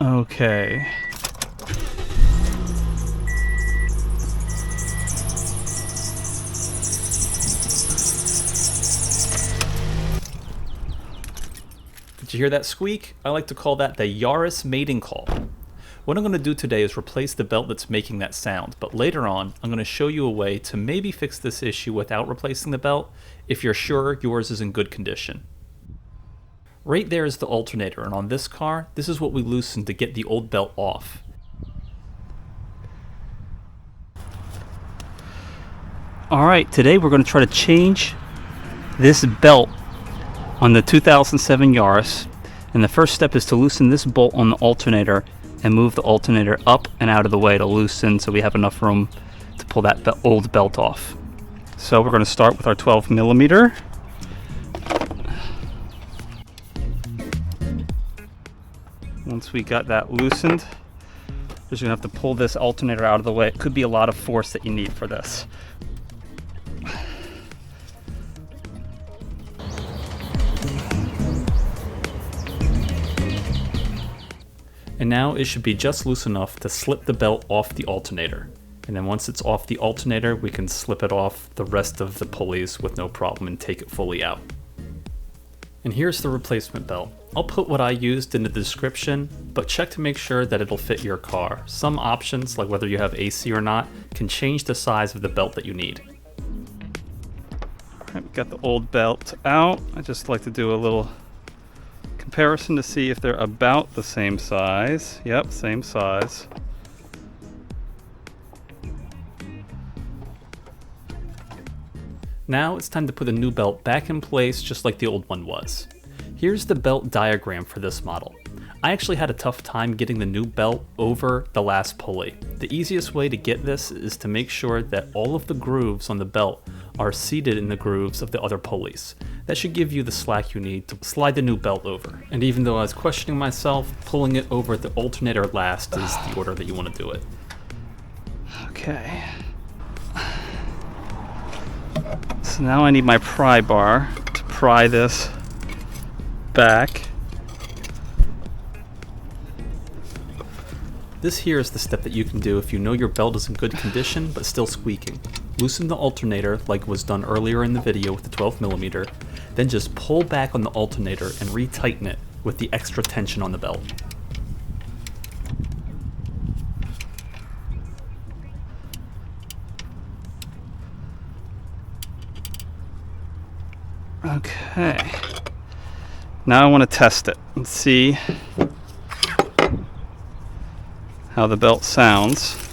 Okay. Did you hear that squeak? I like to call that the Yaris mating call. What I'm going to do today is replace the belt that's making that sound, but later on I'm going to show you a way to maybe fix this issue without replacing the belt if you're sure yours is in good condition. Right there is the alternator, and on this car, this is what we loosened to get the old belt off. Alright, today we're going to try to change this belt on the 2007 Yaris, and the first step is to loosen this bolt on the alternator and move the alternator up and out of the way to loosen so we have enough room to pull that old belt off. So we're going to start with our 12mm. Once we got that loosened, we're just going to have to pull this alternator out of the way. It could be a lot of force that you need for this. And now it should be just loose enough to slip the belt off the alternator. And then once it's off the alternator, we can slip it off the rest of the pulleys with no problem and take it fully out. And here's the replacement belt. I'll put what I used in the description, but check to make sure that it'll fit your car. Some options, like whether you have AC or not, can change the size of the belt that you need. Alright, we got the old belt out. I just like to do a little comparison to see if they're about the same size. Yep, same size. Now it's time to put the new belt back in place just like the old one was. Here's the belt diagram for this model. I actually had a tough time getting the new belt over the last pulley. The easiest way to get this is to make sure that all of the grooves on the belt are seated in the grooves of the other pulleys. That should give you the slack you need to slide the new belt over. And even though I was questioning myself, pulling it over the alternator last is the order that you want to do it. Okay. So now I need my pry bar to pry this back. This here is the step that you can do if you know your belt is in good condition but still squeaking. Loosen the alternator like was done earlier in the video with the 12mm, then just pull back on the alternator and retighten it with the extra tension on the belt. Okay. Now I want to test it and see how the belt sounds.